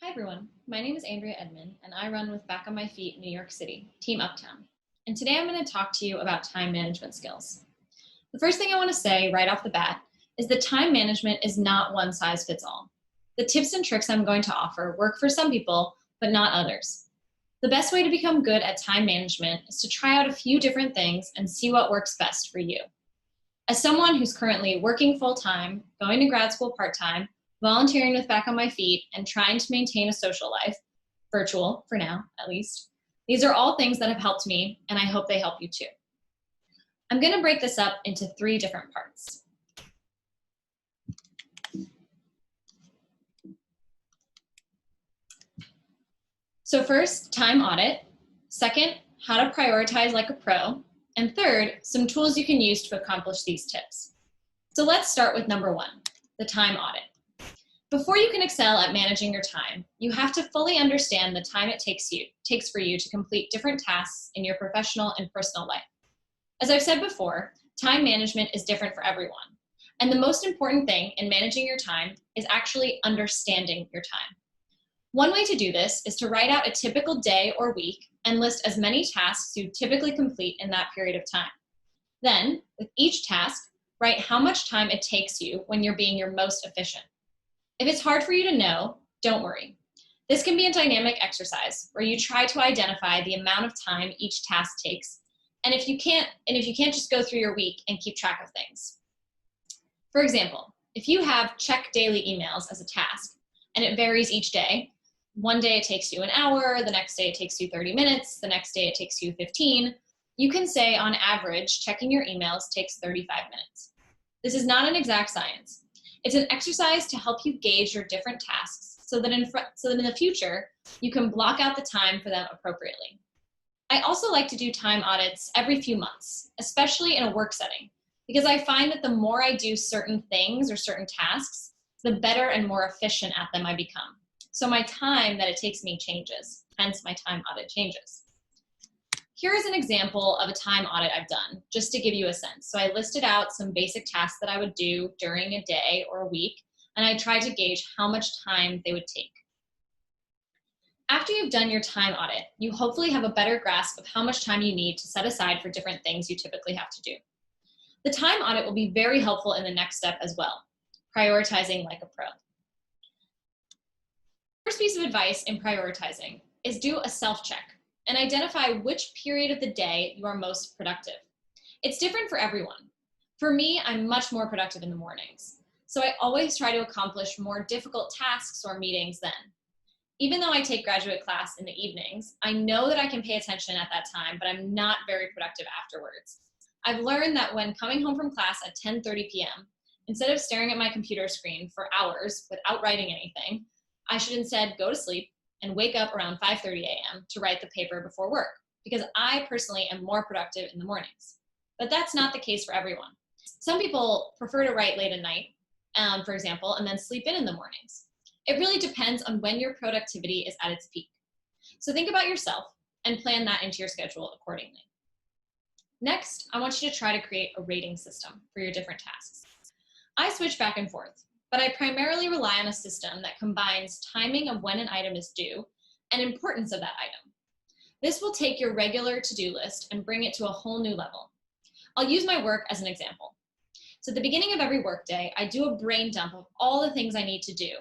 Hi everyone, my name is Andrea Edmond and I run with Back on My Feet New York City, Team Uptown. And today I'm going to talk to you about time management skills. The first thing I want to say right off the bat is that time management is not one size fits all. The tips and tricks I'm going to offer work for some people, but not others. The best way to become good at time management is to try out a few different things and see what works best for you. As someone who's currently working full-time, going to grad school part-time, volunteering with Back on My Feet, and trying to maintain a social life, virtual for now at least, these are all things that have helped me, and I hope they help you too. I'm going to break this up into 3 different parts. So first, time audit. Second, how to prioritize like a pro. And third, some tools you can use to accomplish these tips. So let's start with number 1, the time audit. Before you can excel at managing your time, you have to fully understand the time it takes for you to complete different tasks in your professional and personal life. As I've said before, time management is different for everyone. And the most important thing in managing your time is actually understanding your time. One way to do this is to write out a typical day or week and list as many tasks you typically complete in that period of time. Then, with each task, write how much time it takes you when you're being your most efficient. If it's hard for you to know, don't worry. This can be a dynamic exercise where you try to identify the amount of time each task takes, and if you can't just go through your week and keep track of things. For example, if you have check daily emails as a task, and it varies each day, one day it takes you an hour, the next day it takes you 30 minutes, the next day it takes you 15, you can say on average, checking your emails takes 35 minutes. This is not an exact science. It's an exercise to help you gauge your different tasks so that in the future, you can block out the time for them appropriately. I also like to do time audits every few months, especially in a work setting, because I find that the more I do certain things or certain tasks, the better and more efficient at them I become. So my time that it takes me changes, hence my time audit changes. Here is an example of a time audit I've done, just to give you a sense. So I listed out some basic tasks that I would do during a day or a week, and I tried to gauge how much time they would take. After you've done your time audit, you hopefully have a better grasp of how much time you need to set aside for different things you typically have to do. The time audit will be very helpful in the next step as well, prioritizing like a pro. First piece of advice in prioritizing is do a self-check and identify which period of the day you are most productive. It's different for everyone. For me, I'm much more productive in the mornings, so I always try to accomplish more difficult tasks or meetings then. Even though I take graduate class in the evenings, I know that I can pay attention at that time, but I'm not very productive afterwards. I've learned that when coming home from class at 10:30 p.m., instead of staring at my computer screen for hours without writing anything, I should instead go to sleep and wake up around 5:30 a.m. to write the paper before work, because I personally am more productive in the mornings. But that's not the case for everyone. Some people prefer to write late at night, for example, and then sleep in the mornings. It really depends on when your productivity is at its peak. So think about yourself and plan that into your schedule accordingly. Next, I want you to try to create a rating system for your different tasks. I switch back and forth, but I primarily rely on a system that combines timing of when an item is due and importance of that item. This will take your regular to-do list and bring it to a whole new level. I'll use my work as an example. So at the beginning of every workday, I do a brain dump of all the things I need to do.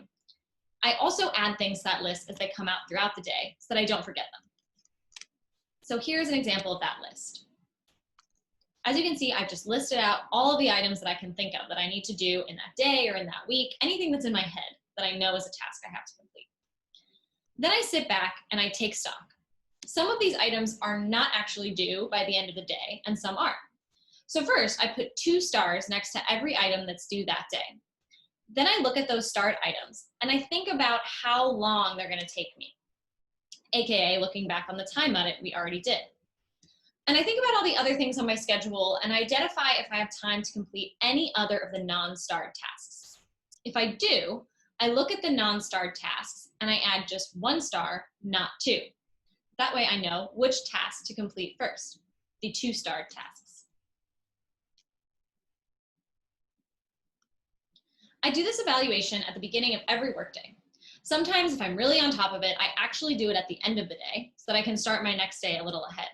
I also add things to that list as they come out throughout the day so that I don't forget them. So here's an example of that list. As you can see, I've just listed out all of the items that I can think of that I need to do in that day or in that week, anything that's in my head that I know is a task I have to complete. Then I sit back and I take stock. Some of these items are not actually due by the end of the day, and some are. So first, I put 2 stars next to every item that's due that day. Then I look at those starred items, and I think about how long they're going to take me, aka looking back on the time audit we already did. And I think about all the other things on my schedule and identify if I have time to complete any other of the non-starred tasks. If I do, I look at the non-starred tasks and I add just 1 star, not 2. That way I know which task to complete first, the 2-starred tasks. I do this evaluation at the beginning of every workday. Sometimes if I'm really on top of it, I actually do it at the end of the day so that I can start my next day a little ahead.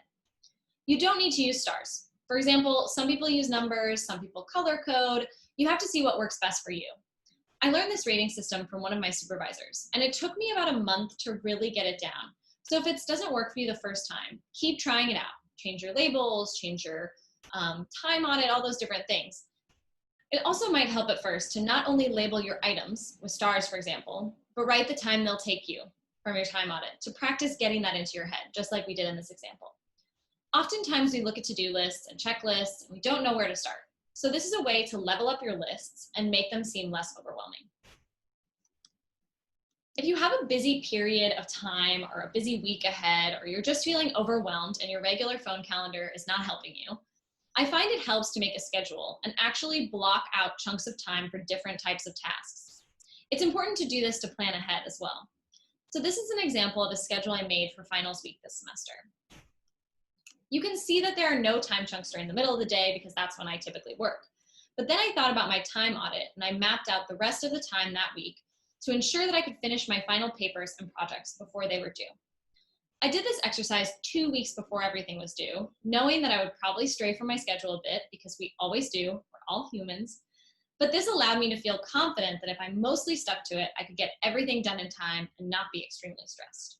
You don't need to use stars. For example, some people use numbers, some people color code. You have to see what works best for you. I learned this rating system from one of my supervisors, and it took me about a month to really get it down. So if it doesn't work for you the first time, keep trying it out. Change your labels, change your time on it, all those different things. It also might help at first to not only label your items with stars, for example, but write the time they'll take you from your time audit to practice getting that into your head, just like we did in this example. Oftentimes we look at to-do lists and checklists and we don't know where to start. So this is a way to level up your lists and make them seem less overwhelming. If you have a busy period of time or a busy week ahead, or you're just feeling overwhelmed and your regular phone calendar is not helping you, I find it helps to make a schedule and actually block out chunks of time for different types of tasks. It's important to do this to plan ahead as well. So this is an example of a schedule I made for finals week this semester. You can see that there are no time chunks during the middle of the day because that's when I typically work. But then I thought about my time audit and I mapped out the rest of the time that week to ensure that I could finish my final papers and projects before they were due. I did this exercise 2 weeks before everything was due, knowing that I would probably stray from my schedule a bit because we always do, we're all humans. But this allowed me to feel confident that if I mostly stuck to it, I could get everything done in time and not be extremely stressed.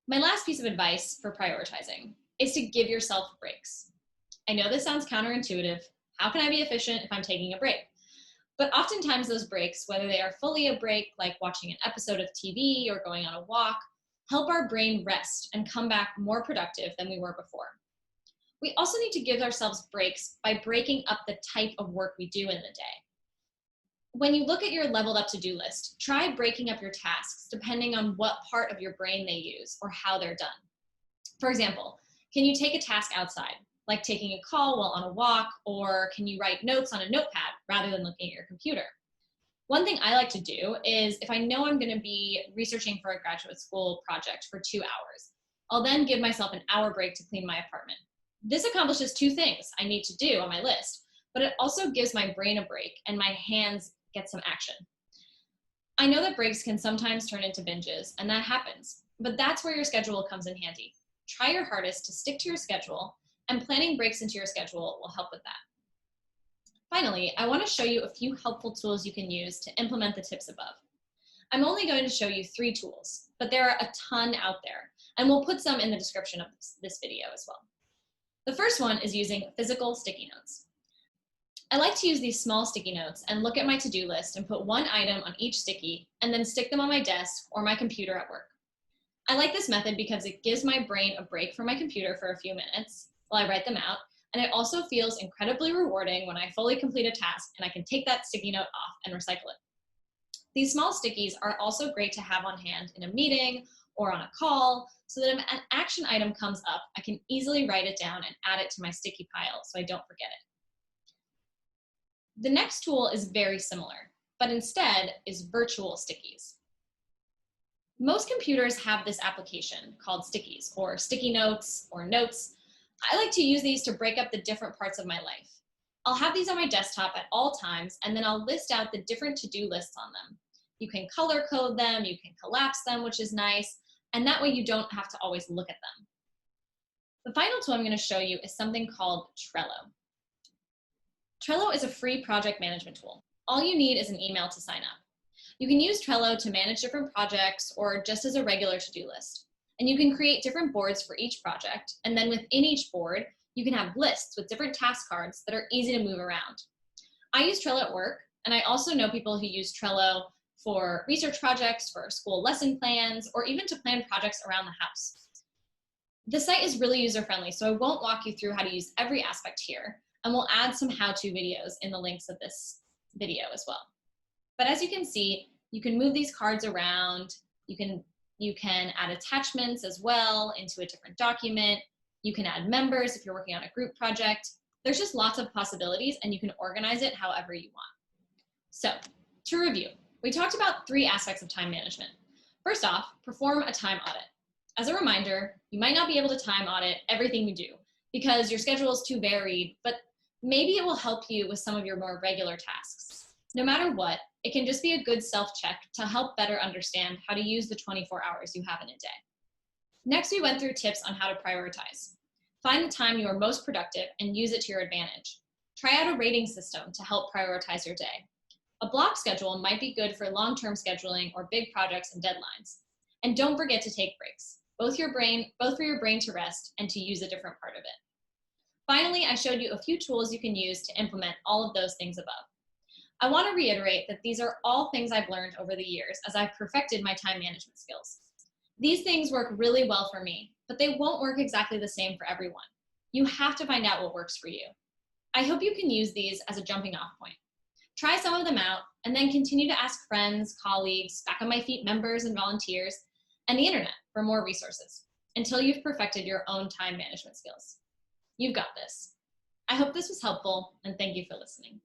My last piece of advice for prioritizing is to give yourself breaks. I know this sounds counterintuitive. How can I be efficient if I'm taking a break? But oftentimes those breaks, whether they are fully a break, like watching an episode of TV or going on a walk, help our brain rest and come back more productive than we were before. We also need to give ourselves breaks by breaking up the type of work we do in the day. When you look at your leveled up to-do list, try breaking up your tasks depending on what part of your brain they use or how they're done. For example, can you take a task outside, like taking a call while on a walk, or can you write notes on a notepad rather than looking at your computer? One thing I like to do is if I know I'm going to be researching for a graduate school project for 2 hours, I'll then give myself an hour break to clean my apartment. This accomplishes 2 things I need to do on my list, but it also gives my brain a break and my hands get some action. I know that breaks can sometimes turn into binges, and that happens, but that's where your schedule comes in handy. Try your hardest to stick to your schedule, and planning breaks into your schedule will help with that. Finally, I want to show you a few helpful tools you can use to implement the tips above. I'm only going to show you 3 tools, but there are a ton out there, and we'll put some in the description of this video as well. The first one is using physical sticky notes. I like to use these small sticky notes and look at my to-do list and put one item on each sticky and then stick them on my desk or my computer at work. I like this method because it gives my brain a break from my computer for a few minutes while I write them out, and it also feels incredibly rewarding when I fully complete a task and I can take that sticky note off and recycle it. These small stickies are also great to have on hand in a meeting or on a call so that if an action item comes up, I can easily write it down and add it to my sticky pile so I don't forget it. The next tool is very similar, but instead is virtual stickies. Most computers have this application called Stickies or Sticky Notes or Notes. I like to use these to break up the different parts of my life. I'll have these on my desktop at all times, and then I'll list out the different to-do lists on them. You can color code them, you can collapse them, which is nice, and that way you don't have to always look at them. The final tool I'm going to show you is something called Trello. Trello is a free project management tool. All you need is an email to sign up. You can use Trello to manage different projects or just as a regular to-do list. And you can create different boards for each project, and then within each board, you can have lists with different task cards that are easy to move around. I use Trello at work, and I also know people who use Trello for research projects, for school lesson plans, or even to plan projects around the house. The site is really user-friendly, so I won't walk you through how to use every aspect here, and we'll add some how-to videos in the links of this video as well. But as you can see, you can move these cards around, you can add attachments as well into a different document, you can add members if you're working on a group project. There's just lots of possibilities, and you can organize it however you want. So, to review, we talked about 3 aspects of time management. First off, perform a time audit. As a reminder, you might not be able to time audit everything you do because your schedule is too varied, but maybe it will help you with some of your more regular tasks. No matter what, It can just be a good self-check to help better understand how to use the 24 hours you have in a day. Next, we went through tips on how to prioritize. Find the time you are most productive and use it to your advantage. Try out a rating system to help prioritize your day. A block schedule might be good for long-term scheduling or big projects and deadlines. And don't forget to take breaks, both for your brain to rest and to use a different part of it. Finally, I showed you a few tools you can use to implement all of those things above. I want to reiterate that these are all things I've learned over the years as I've perfected my time management skills. These things work really well for me, but they won't work exactly the same for everyone. You have to find out what works for you. I hope you can use these as a jumping off point. Try some of them out and then continue to ask friends, colleagues, Back on My Feet members and volunteers, and the internet for more resources until you've perfected your own time management skills. You've got this. I hope this was helpful, and thank you for listening.